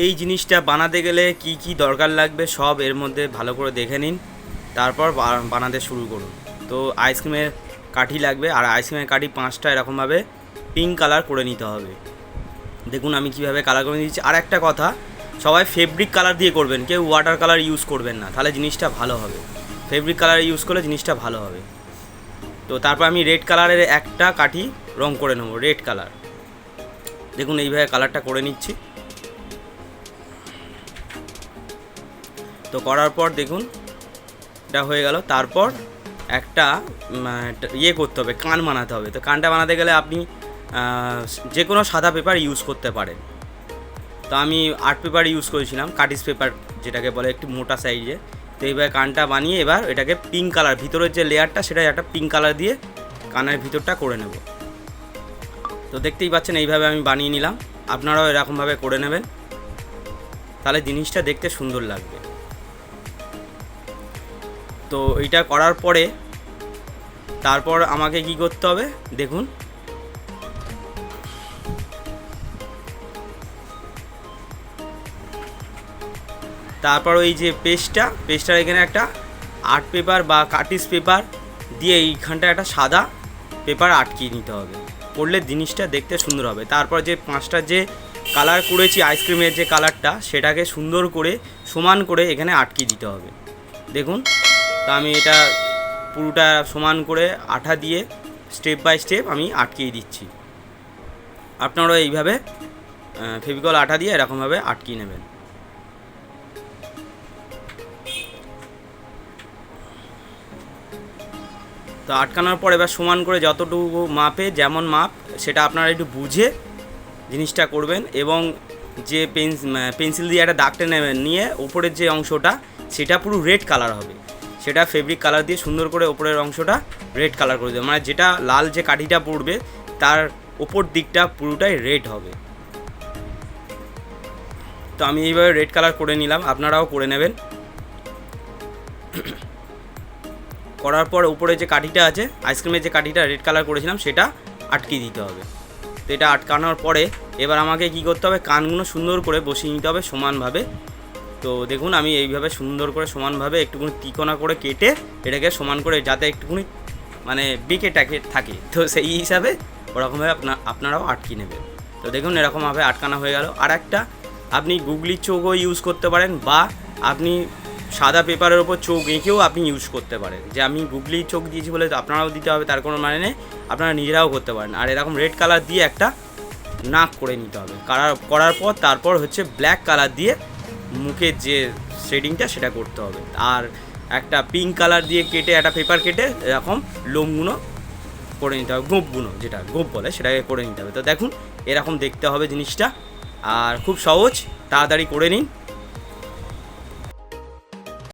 এই জিনিসটা বানাতে গেলে কি কি দরকার লাগবে সব এর মধ্যে ভালো করে দেখে নিন, তারপর বানাতে শুরু করুন। তো আইসক্রিমের কাঠি লাগবে, আর আইসক্রিমের কাঠি 5টা এরকমভাবে পিঙ্ক কালার করে নিতে হবে। দেখুন আমি কিভাবে কালার করে দিচ্ছি। আর একটা কথা, সবাই ফেব্রিক কালার দিয়ে করবেন, কেউ ওয়াটার কালার ইউজ করবেন না, তাহলে জিনিসটা ভালো হবে। ফেব্রিক কালার ইউজ করলে জিনিসটা ভালো হবে। তো তারপর আমি রেড কালারের একটা কাঠি রং করে নেবো, রেড কালার। দেখুন এইভাবে কালারটা করে নিচ্ছি। তো করার পর দেখুন এটা হয়ে গেল। তারপর একটা করতে হবে, কান বানাতে হবে। তো কানটা বানাতে গেলে আপনি যে কোনো সাদা পেপার ইউজ করতে পারেন। তো আমি আর্ট পেপার ইউজ করেছিলাম, কাটিস পেপার যেটাকে বলে, একটু মোটা সাইজে। তো এইভাবে কানটা বানিয়ে এবার এটাকে পিঙ্ক কালার, ভিতরের যে লেয়ারটা সেটা একটা পিঙ্ক কালার দিয়ে কানের ভিতরটা করে নেব। তো দেখতেই পাচ্ছেন এইভাবে আমি বানিয়ে নিলাম, আপনারাও এরকমভাবে করে নেবেন, তাহলে জিনিসটা দেখতে সুন্দর লাগবে। তো এইটা করার পরে তারপর আমাকে কি করতে হবে দেখুন, তারপর ওই যে পেস্টটার এখানে একটা আর্ট পেপার বা কাটিস পেপার দিয়ে এইখানটা একটা সাদা পেপার আটকিয়ে নিতে হবে, করলে জিনিসটা দেখতে সুন্দর হবে। তারপর যে 5টা যে কালার করেছি আইসক্রিমের যে কালারটা, সেটাকে সুন্দর করে সমান করে এখানে আটকিয়ে দিতে হবে। দেখুন, তো আমি এটা পুরোটা সমান করে আঠা দিয়ে স্টেপ বাই স্টেপ আমি আটকিয়ে দিচ্ছি। আপনারাও এইভাবে ফেভিকল আঠা দিয়ে এরকমভাবে আটকিয়ে নেবেন। তো আটকানোর পর এবার সমান করে যতটুকু মাপে, যেমন মাপ সেটা আপনারা একটু বুঝে জিনিসটা করবেন। এবং যে পেন্সিল দিয়ে একটা দাগটা নেবেন, নিয়ে উপরের যে অংশটা সেটা পুরো রেড কালার হবে, সেটা ফেব্রিক কালার দিয়ে সুন্দর করে ওপরের অংশটা রেড কালার করে দেবে, মানে যেটা লাল যে কাঠিটা পড়বে তার ওপর দিকটা পুরোটাই রেড হবে। তো আমি এইভাবে রেড কালার করে নিলাম, আপনারাও করে নেবেন। করার পর উপরে যে কাঠিটা আছে আইসক্রিমের যে কাঠিটা রেড কালার করেছিলাম সেটা আটকে দিতে হবে। তো এটা আটকানোর পরে এবার আমাকে কি করতে হবে, কানগুলো সুন্দর করে বসিয়ে নিতে হবে সমানভাবে। তো দেখুন আমি এইভাবে সুন্দর করে সমানভাবে একটুখানি তিকোনা করে কেটে এটাকে সমান করে, যাতে একটুখানি মানে বেঁকে থাকে, তো সেই হিসাবে ওরকমভাবে আপনারাও আটকে নেবেন। তো দেখুন এরকমভাবে আটকানো হয়ে গেল। আর একটা, আপনি গুগলির চোখও ইউজ করতে পারেন, বা আপনি সাদা পেপারের ওপর চোখ এঁকেও আপনি ইউজ করতে পারেন। যে আমি গুগলির চোখ দিয়েছি বলে আপনারাও দিতে হবে তার কোনো মানে নেই, আপনারা নিজেরাও করতে পারেন। আর এরকম রেড কালার দিয়ে একটা নাক করে নিতে হবে। করার পর তারপর হচ্ছে ব্ল্যাক কালার দিয়ে মুখের যে শেডিংটা সেটা করতে হবে। আর একটা পিঙ্ক কালার দিয়ে কেটে, একটা পেপার কেটে এরকম লোমগুলো করে নিতে হবে, গোঁপগুলো যেটা গোঁপ বলে সেটাকে করে নিতে হবে। তো দেখুন এরকম দেখতে হবে জিনিসটা, আর খুব সহজ, তাড়াতাড়ি করে নিন।